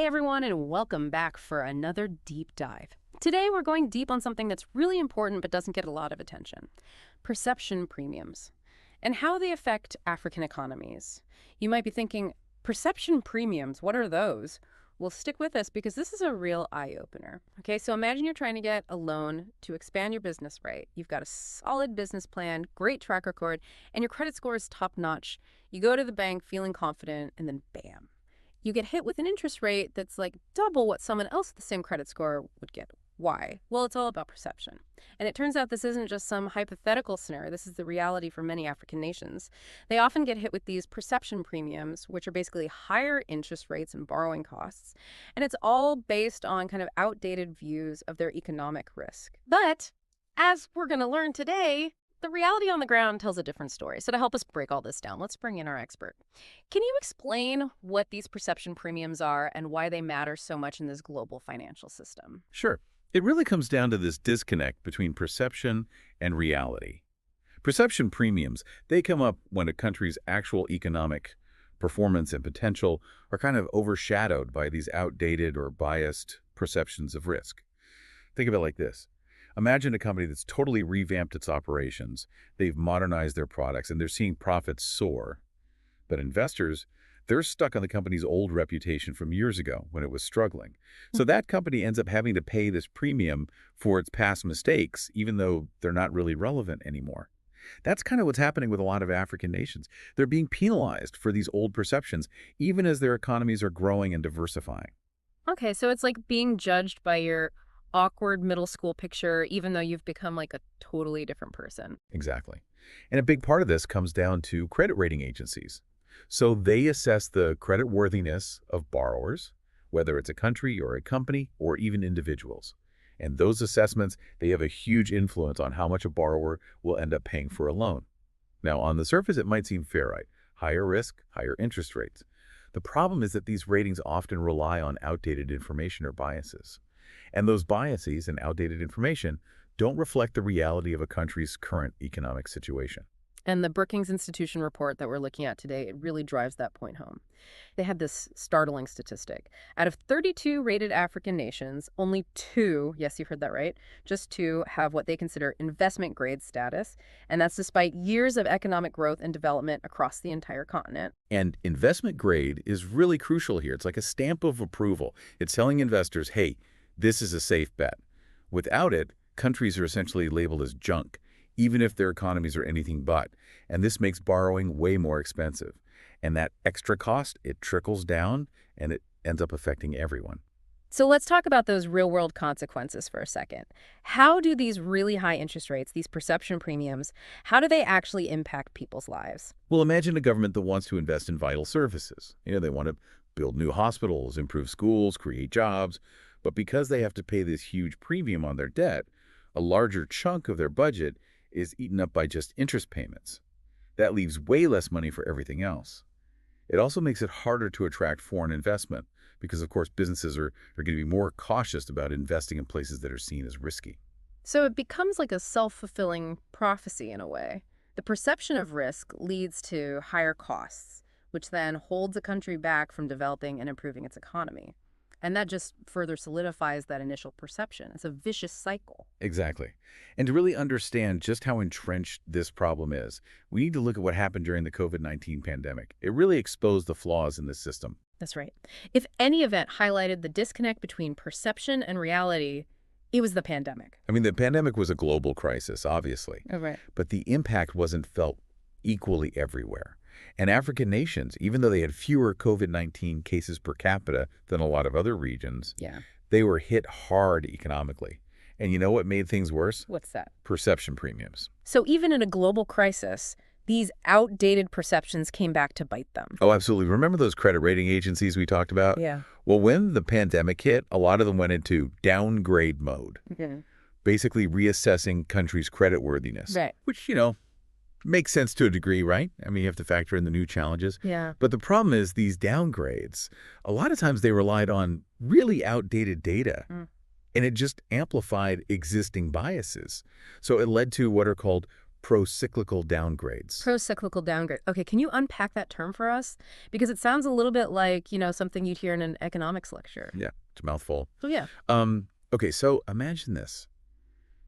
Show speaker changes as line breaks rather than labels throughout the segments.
everyone, and welcome back for another deep dive. Today, we're going deep on something that's really important but doesn't get a lot of attention. Perception premiums and how they affect African economies. You might be thinking, perception premiums, what are those? Well, stick with us because this is a real eye-opener. Okay, so imagine you're trying to get a loan to expand your business, right? You've got a solid business plan, great track record, and your credit score is top-notch. You go to the bank feeling confident, and then bam. You get hit with an interest rate that's like double what someone else with the same credit score would get. Why? Well, it's all about perception. And it turns out this isn't just some hypothetical scenario. This is the reality for many African nations. They often get hit with these perception premiums, which are basically higher interest rates and borrowing costs. And it's all based on kind of outdated views of their economic risk. But as we're going to learn today, the reality on the ground tells a different story. So to help us break all this down, let's bring in our expert. Can you explain what these perception premiums are and why they matter so much in this global financial system?
Sure. It really comes down to this disconnect between perception and reality. Perception premiums, they come up when a country's actual economic performance and potential are kind of overshadowed by these outdated or biased perceptions of risk. Think of it like this. Imagine a company that's totally revamped its operations. They've modernized their products and they're seeing profits soar. But investors, they're stuck on the company's old reputation from years ago when it was struggling. So that company ends up having to pay this premium for its past mistakes, even though they're not really relevant anymore. That's kind of what's happening with a lot of African nations. They're being penalized for these old perceptions, even as their economies are growing and diversifying.
Okay, so it's like being judged by your awkward middle school picture, even though you've become like a totally different person.
Exactly. And a big part of this comes down to credit rating agencies. So they assess the creditworthiness of borrowers, whether it's a country or a company or even individuals. And those assessments, they have a huge influence on how much a borrower will end up paying for a loan. Now, on the surface, it might seem fair, right? Higher risk, higher interest rates. The problem is that these ratings often rely on outdated information or biases. And those biases and outdated information don't reflect the reality of a country's current economic situation.
And the Brookings Institution report that we're looking at today, it really drives that point home. They had this startling statistic. Out of 32 rated African nations, only 2, yes, you heard that right, just 2 have what they consider investment grade status. And that's despite years of economic growth and development across the entire continent.
And investment grade is really crucial here. It's like a stamp of approval. It's telling investors, hey, this is a safe bet. Without it, countries are essentially labeled as junk, even if their economies are anything but. And this makes borrowing way more expensive. And that extra cost, it trickles down and it ends up affecting everyone.
So let's talk about those real-world consequences for a second. How do these really high interest rates, these perception premiums, how do they actually impact people's lives?
Well, imagine a government that wants to invest in vital services. They want to build new hospitals, improve schools, create jobs. But because they have to pay this huge premium on their debt, a larger chunk of their budget is eaten up by just interest payments. That leaves way less money for everything else. It also makes it harder to attract foreign investment because, of course, businesses are going to be more cautious about investing in places that are seen as risky.
So it becomes like a self-fulfilling prophecy in a way. The perception of risk leads to higher costs, which then holds a country back from developing and improving its economy. And that just further solidifies that initial perception. It's a vicious cycle.
Exactly. And to really understand just how entrenched this problem is, we need to look at what happened during the COVID-19 pandemic. It really exposed the flaws in the system.
That's right. If any event highlighted the disconnect between perception and reality, it was the pandemic.
I mean, the pandemic was a global crisis, obviously.
Oh, right.
But the impact wasn't felt equally everywhere. And African nations, even though they had fewer COVID-19 cases per capita than a lot of other regions, they were hit hard economically. And you know what made things worse?
What's that?
Perception premiums.
So even in a global crisis, these outdated perceptions came back to bite them.
Oh, absolutely. Remember those credit rating agencies we talked about?
Yeah.
Well, when the pandemic hit, a lot of them went into downgrade mode, basically reassessing countries' creditworthiness,
Right.
which, makes sense to a degree, right? I mean, you have to factor in the new challenges.
Yeah.
But the problem is these downgrades, a lot of times they relied on really outdated data. And it just amplified existing biases. So it led to what are called pro-cyclical downgrades.
Pro-cyclical downgrade. Okay, can you unpack that term for us? Because it sounds a little bit like, something you'd hear in an economics lecture.
Yeah, it's a mouthful.
So yeah.
Okay, so imagine this.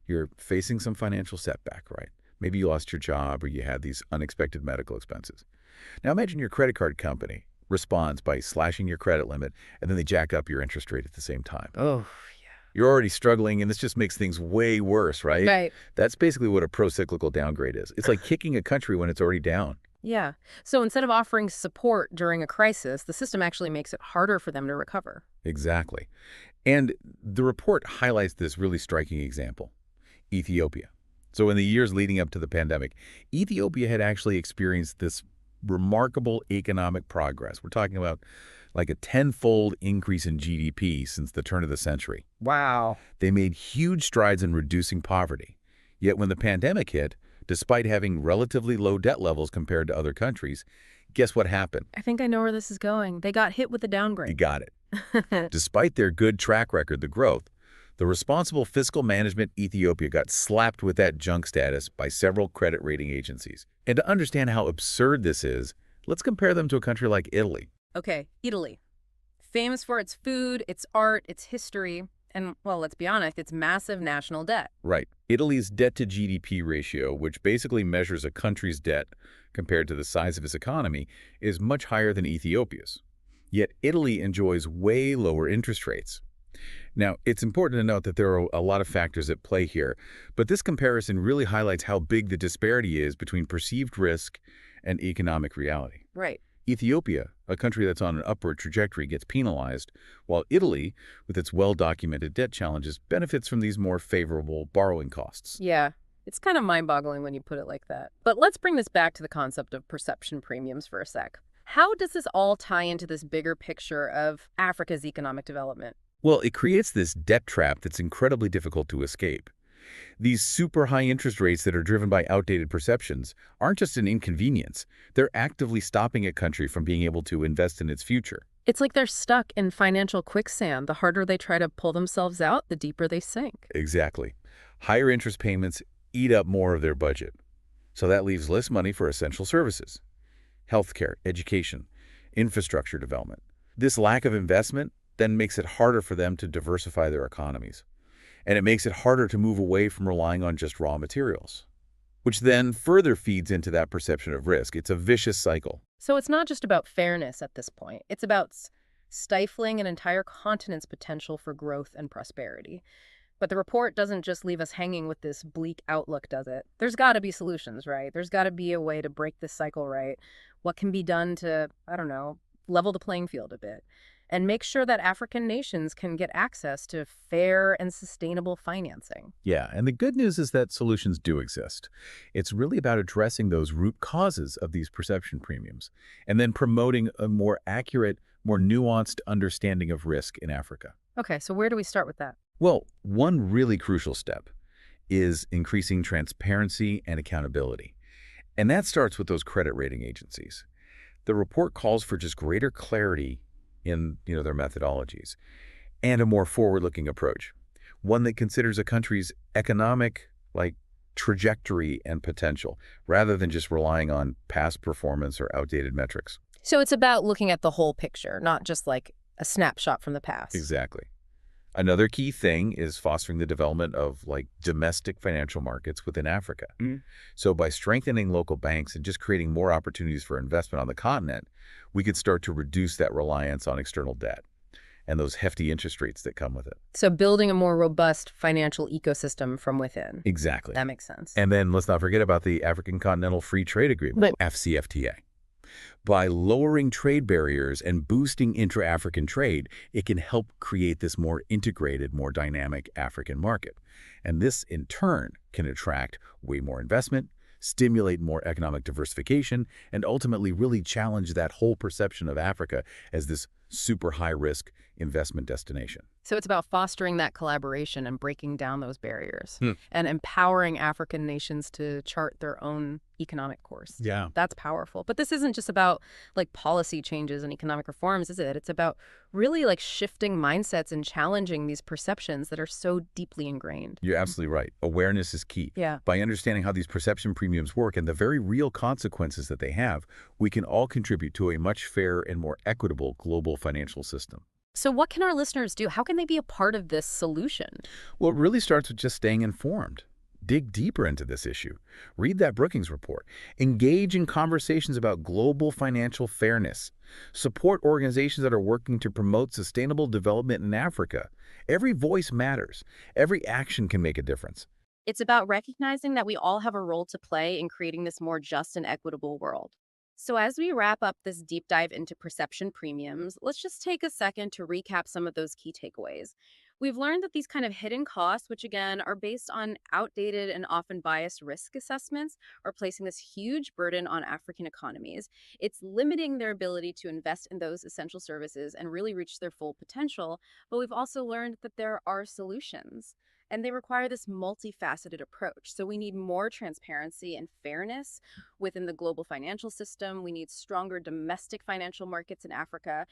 You're facing some financial setback, right? Maybe you lost your job or you had these unexpected medical expenses. Now imagine your credit card company responds by slashing your credit limit, and then they jack up your interest rate at the same time.
Oh,
You're already struggling, and this just makes things way worse, right?
right.
That's basically what a pro-cyclical downgrade is. It's like kicking a country when it's already down.
Yeah. So instead of offering support during a crisis, the system actually makes it harder for them to recover.
Exactly. And the report highlights this really striking example, Ethiopia. So in the years leading up to the pandemic, Ethiopia had actually experienced this remarkable economic progress. We're talking about like a tenfold increase in GDP since the turn of the century.
Wow.
They made huge strides in reducing poverty. Yet when the pandemic hit, despite having relatively low debt levels compared to other countries, guess what happened?
I think I know where this is going. They got hit with a
You
downgrade.
got it. Despite their good track record, the growth, the responsible fiscal management Ethiopia got slapped with that junk status by several credit rating agencies. And to understand how absurd this is, let's compare them to a country like Italy.
Okay, Italy. Famous for its food, its art, its history, and, well, let's be honest, its massive national debt.
Right. Italy's debt-to-GDP ratio, which basically measures a country's debt compared to the size of its economy, is much higher than Ethiopia's. Yet Italy enjoys way lower interest rates. Now, it's important to note that there are a lot of factors at play here, but this comparison really highlights how big the disparity is between perceived risk and economic reality.
Right.
Ethiopia, a country that's on an upward trajectory, gets penalized, while Italy, with its well-documented debt challenges, benefits from these more favorable borrowing costs.
Yeah, it's kind of mind-boggling when you put it like that. But let's bring this back to the concept of perception premiums for a sec. How does this all tie into this bigger picture of Africa's economic development?
Well, it creates this debt trap that's incredibly difficult to escape. These super high interest rates that are driven by outdated perceptions aren't just an inconvenience. They're actively stopping a country from being able to invest in its future.
It's like they're stuck in financial quicksand. The harder they try to pull themselves out, the deeper they sink.
Exactly. Higher interest payments eat up more of their budget. So that leaves less money for essential services, healthcare, education, infrastructure development. This lack of investment then makes it harder for them to diversify their economies. And it makes it harder to move away from relying on just raw materials, which then further feeds into that perception of risk. It's a vicious cycle.
So it's not just about fairness at this point. It's about stifling an entire continent's potential for growth and prosperity. But the report doesn't just leave us hanging with this bleak outlook, does it? There's got to be solutions, right? There's got to be a way to break this cycle right. What can be done to, I don't know, level the playing field a bit and make sure that African nations can get access to fair and sustainable financing?
Yeah, and the good news is that solutions do exist. It's really about addressing those root causes of these perception premiums and then promoting a more accurate, more nuanced understanding of risk in Africa.
Okay, so where do we start with that?
Well, one really crucial step is increasing transparency and accountability. And that starts with those credit rating agencies. The report calls for just greater clarity in their methodologies and a more forward-looking approach, one that considers a country's economic trajectory and potential rather than just relying on past performance or outdated metrics.
So it's about looking at the whole picture, not just like a snapshot from the past.
Exactly. Another key thing is fostering the development of domestic financial markets within Africa. So by strengthening local banks and just creating more opportunities for investment on the continent, we could start to reduce that reliance on external debt and those hefty interest rates that come with it.
So building a more robust financial ecosystem from within.
Exactly.
That makes sense.
And then let's not forget about the African Continental Free Trade Agreement, AfCFTA. By lowering trade barriers and boosting intra-African trade, it can help create this more integrated, more dynamic African market. And this, in turn, can attract way more investment, stimulate more economic diversification, and ultimately really challenge that whole perception of Africa as this super high-risk investment destination.
So it's about fostering that collaboration and breaking down those barriers
Hmm.
and empowering African nations to chart their own economic course.
Yeah.
That's powerful. But this isn't just about like policy changes and economic reforms, is it? It's about really like shifting mindsets and challenging these perceptions that are so deeply ingrained.
You're absolutely right. Awareness is key.
Yeah.
By understanding how these perception premiums work and the very real consequences that they have, we can all contribute to a much fairer and more equitable global financial system.
So what can our listeners do? How can they be a part of this solution?
Well, it really starts with just staying informed. Dig deeper into this issue. Read that Brookings report. Engage in conversations about global financial fairness. Support organizations that are working to promote sustainable development in Africa. Every voice matters. Every action can make a difference.
It's about recognizing that we all have a role to play in creating this more just and equitable world. So, as we wrap up this deep dive into perception premiums, let's just take a second to recap some of those key takeaways. We've learned that these kind of hidden costs, which again are based on outdated and often biased risk assessments, are placing this huge burden on African economies. It's limiting their ability to invest in those essential services and really reach their full potential. But we've also learned that there are solutions. And they require this multifaceted approach. So we need more transparency and fairness within the global financial system. We need stronger domestic financial markets in Africa.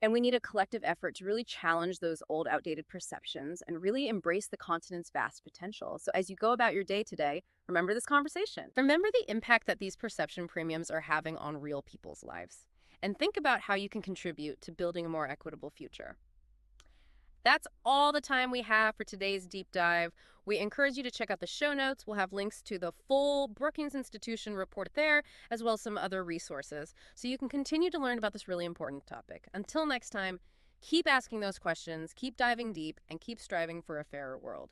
And we need a collective effort to really challenge those old, outdated perceptions and really embrace the continent's vast potential. So as you go about your day today, remember this conversation. Remember the impact that these perception premiums are having on real people's lives. And think about how you can contribute to building a more equitable future. That's all the time we have for today's deep dive. We encourage you to check out the show notes. We'll have links to the full Brookings Institution report there, as well as some other resources, so you can continue to learn about this really important topic. Until next time, keep asking those questions, keep diving deep, and keep striving for a fairer world.